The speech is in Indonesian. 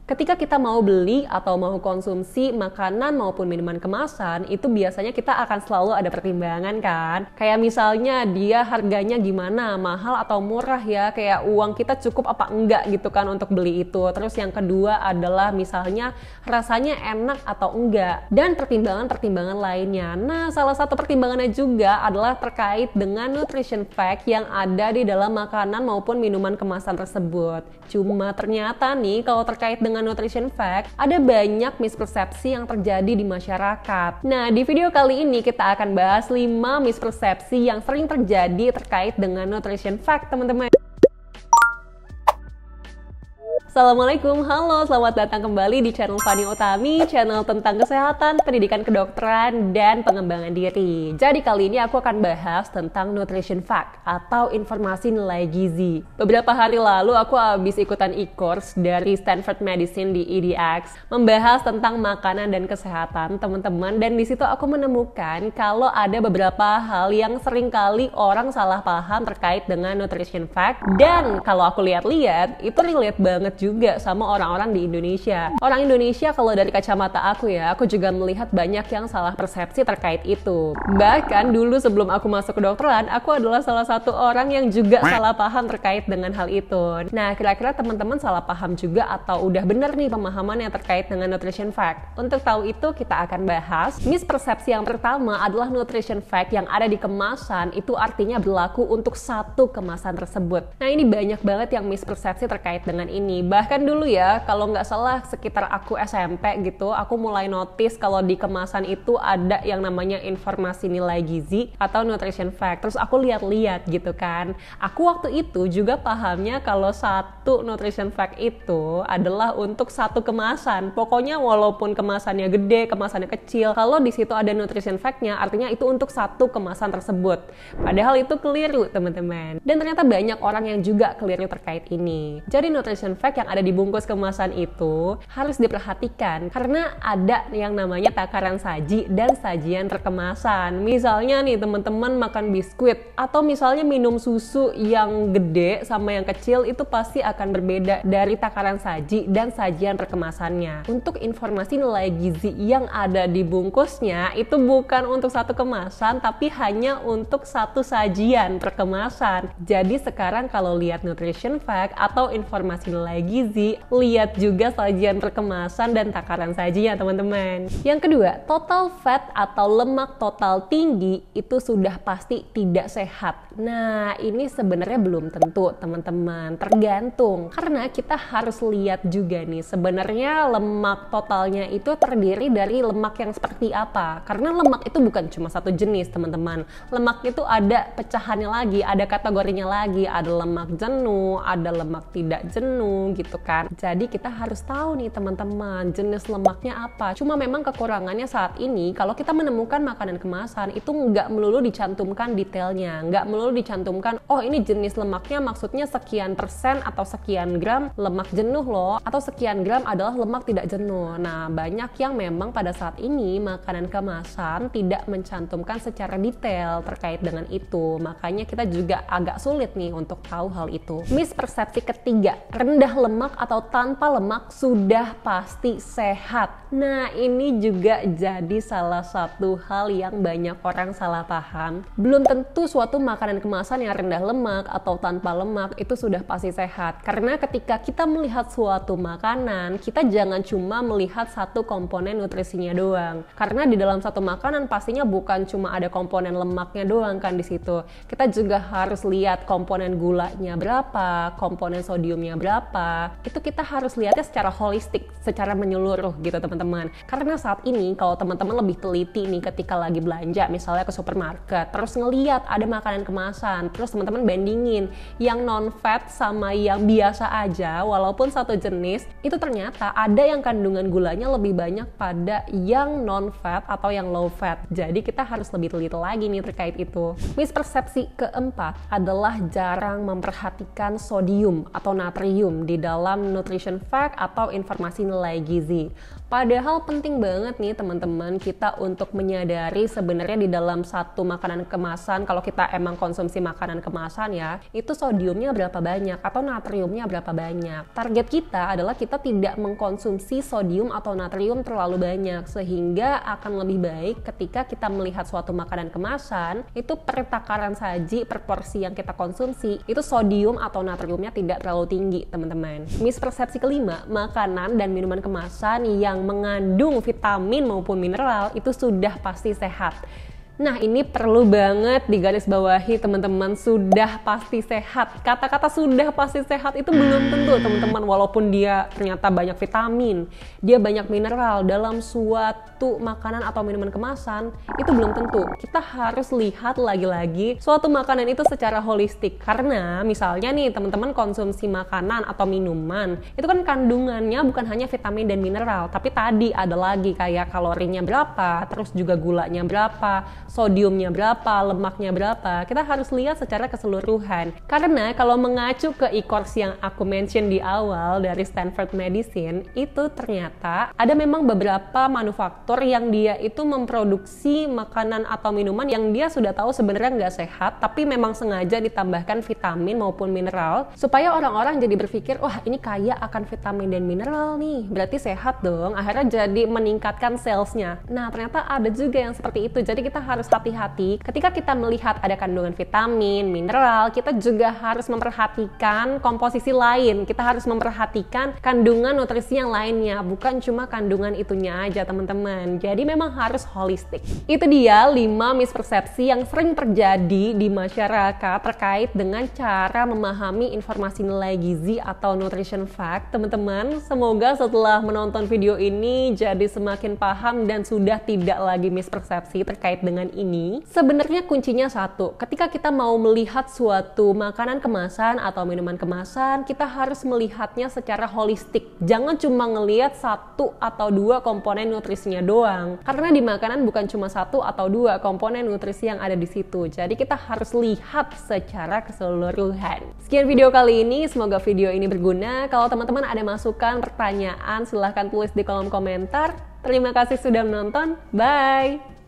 Ketika kita mau beli atau mau konsumsi makanan maupun minuman kemasan, itu biasanya kita akan selalu ada pertimbangan kan. Kayak misalnya dia harganya gimana, mahal atau murah ya, kayak uang kita cukup apa enggak gitu kan untuk beli itu. Terus yang kedua adalah misalnya rasanya enak atau enggak, dan pertimbangan-pertimbangan lainnya. Nah, salah satu pertimbangannya juga adalah terkait dengan nutrition fact yang ada di dalam makanan maupun minuman kemasan tersebut. Cuma ternyata nih, kalau terkait dengan nutrition fact, ada banyak mispersepsi yang terjadi di masyarakat. Nah, di video kali ini kita akan bahas 5 mispersepsi yang sering terjadi terkait dengan nutrition fact, teman-teman. Assalamualaikum, halo, selamat datang kembali di channel Fani Utami, channel tentang kesehatan, pendidikan kedokteran, dan pengembangan diri. Jadi kali ini aku akan bahas tentang nutrition fact atau informasi nilai gizi. Beberapa hari lalu aku habis ikutan e-course dari Stanford Medicine di EDX, membahas tentang makanan dan kesehatan, teman-teman, dan di situ aku menemukan kalau ada beberapa hal yang seringkali orang salah paham terkait dengan nutrition fact, dan kalau aku lihat-lihat itu relate banget juga sama orang-orang di Indonesia. Orang Indonesia kalau dari kacamata aku ya, aku juga melihat banyak yang salah persepsi terkait itu. Bahkan dulu sebelum aku masuk ke kedokteran, aku adalah salah satu orang yang juga salah paham terkait dengan hal itu. Nah, kira-kira teman-teman salah paham juga atau udah bener nih pemahaman yang terkait dengan nutrition fact? Untuk tahu itu kita akan bahas. Mispersepsi yang pertama adalah nutrition fact yang ada di kemasan itu artinya berlaku untuk satu kemasan tersebut. Nah, ini banyak banget yang mispersepsi terkait dengan ini. Bahkan dulu ya, kalau nggak salah sekitar aku SMP gitu, aku mulai notice kalau di kemasan itu ada yang namanya informasi nilai gizi atau nutrition fact. Terus aku lihat-lihat gitu kan. Aku waktu itu juga pahamnya kalau satu nutrition fact itu adalah untuk satu kemasan. Pokoknya walaupun kemasannya gede, kemasannya kecil, kalau di situ ada nutrition fact-nya, artinya itu untuk satu kemasan tersebut. Padahal itu keliru, teman-teman. Dan ternyata banyak orang yang juga keliru terkait ini. Jadi nutrition fact yang ada di bungkus kemasan itu harus diperhatikan karena ada yang namanya takaran saji dan sajian perkemasan. Misalnya nih teman-teman makan biskuit atau misalnya minum susu yang gede sama yang kecil itu pasti akan berbeda dari takaran saji dan sajian perkemasannya. Untuk informasi nilai gizi yang ada di bungkusnya itu bukan untuk satu kemasan tapi hanya untuk satu sajian perkemasan. Jadi sekarang kalau lihat nutrition fact atau informasi nilai gizi, lihat juga sajian perkemasan dan takaran sajinya, teman-teman. Yang kedua, total fat atau lemak total tinggi itu sudah pasti tidak sehat. Nah, ini sebenarnya belum tentu, teman-teman. Tergantung, karena kita harus lihat juga nih, sebenarnya lemak totalnya itu terdiri dari lemak yang seperti apa. Karena lemak itu bukan cuma satu jenis, teman-teman. Lemak itu ada pecahannya lagi, ada kategorinya lagi, ada lemak jenuh, ada lemak tidak jenuh, gitu kan. Jadi kita harus tahu nih teman-teman jenis lemaknya apa. Cuma memang kekurangannya saat ini kalau kita menemukan makanan kemasan itu nggak melulu dicantumkan detailnya, nggak melulu dicantumkan oh ini jenis lemaknya maksudnya sekian persen atau sekian gram lemak jenuh loh, atau sekian gram adalah lemak tidak jenuh. Nah, banyak yang memang pada saat ini makanan kemasan tidak mencantumkan secara detail terkait dengan itu, makanya kita juga agak sulit nih untuk tahu hal itu. Mispersepsi ketiga, rendah lemak atau tanpa lemak sudah pasti sehat. Nah, ini juga jadi salah satu hal yang banyak orang salah paham. Belum tentu suatu makanan kemasan yang rendah lemak atau tanpa lemak itu sudah pasti sehat. Karena ketika kita melihat suatu makanan, kita jangan cuma melihat satu komponen nutrisinya doang. Karena di dalam satu makanan pastinya bukan cuma ada komponen lemaknya doang kan di situ. Kita juga harus lihat komponen gulanya berapa, komponen sodiumnya berapa. Itu kita harus lihatnya secara holistik, secara menyeluruh gitu teman-teman. Karena saat ini kalau teman-teman lebih teliti nih ketika lagi belanja misalnya ke supermarket, terus ngeliat ada makanan kemasan, terus teman-teman bandingin yang non-fat sama yang biasa aja walaupun satu jenis, itu ternyata ada yang kandungan gulanya lebih banyak pada yang non-fat atau yang low fat. Jadi kita harus lebih teliti lagi nih terkait itu. Mispersepsi keempat adalah jarang memperhatikan sodium atau natrium di dalam nutrition fact atau informasi nilai gizi. Padahal penting banget nih teman-teman kita untuk menyadari sebenarnya di dalam satu makanan kemasan, kalau kita emang konsumsi makanan kemasan ya, itu sodiumnya berapa banyak atau natriumnya berapa banyak. Target kita adalah kita tidak mengkonsumsi sodium atau natrium terlalu banyak, sehingga akan lebih baik ketika kita melihat suatu makanan kemasan, itu per takaran saji, per porsi yang kita konsumsi, itu sodium atau natriumnya tidak terlalu tinggi teman-teman. Mispersepsi kelima, makanan dan minuman kemasan yang mengandung vitamin maupun mineral itu sudah pasti sehat. Nah, ini perlu banget digarisbawahi teman-teman, sudah pasti sehat. Kata-kata sudah pasti sehat itu belum tentu teman-teman, walaupun dia ternyata banyak vitamin, dia banyak mineral dalam suatu makanan atau minuman kemasan, itu belum tentu. Kita harus lihat lagi-lagi suatu makanan itu secara holistik. Karena misalnya nih teman-teman konsumsi makanan atau minuman, itu kan kandungannya bukan hanya vitamin dan mineral, tapi tadi ada lagi kayak kalorinya berapa, terus juga gulanya berapa, sodiumnya berapa, lemaknya berapa. Kita harus lihat secara keseluruhan. Karena kalau mengacu ke e-course yang aku mention di awal dari Stanford Medicine, itu ternyata ada memang beberapa manufaktur yang dia itu memproduksi makanan atau minuman yang dia sudah tahu sebenarnya nggak sehat, tapi memang sengaja ditambahkan vitamin maupun mineral supaya orang-orang jadi berpikir, wah ini kaya akan vitamin dan mineral nih, berarti sehat dong. Akhirnya jadi meningkatkan salesnya. Nah, ternyata ada juga yang seperti itu. Jadi kita harus hati-hati ketika kita melihat ada kandungan vitamin, mineral, kita juga harus memperhatikan komposisi lain. Kita harus memperhatikan kandungan nutrisi yang lainnya, bukan cuma kandungan itunya aja teman-teman. Jadi memang harus holistik. Itu dia 5 mispersepsi yang sering terjadi di masyarakat terkait dengan cara memahami informasi nilai gizi atau nutrition fact. Teman-teman, semoga setelah menonton video ini jadi semakin paham dan sudah tidak lagi mispersepsi terkait dengan ini. Sebenarnya kuncinya satu, ketika kita mau melihat suatu makanan kemasan atau minuman kemasan, kita harus melihatnya secara holistik. Jangan cuma ngelihat satu atau dua komponen nutrisinya doang. Karena di makanan bukan cuma satu atau dua komponen nutrisi yang ada di situ. Jadi kita harus lihat secara keseluruhan. Sekian video kali ini, semoga video ini berguna. Kalau teman-teman ada masukan, pertanyaan, silahkan tulis di kolom komentar. Terima kasih sudah menonton. Bye!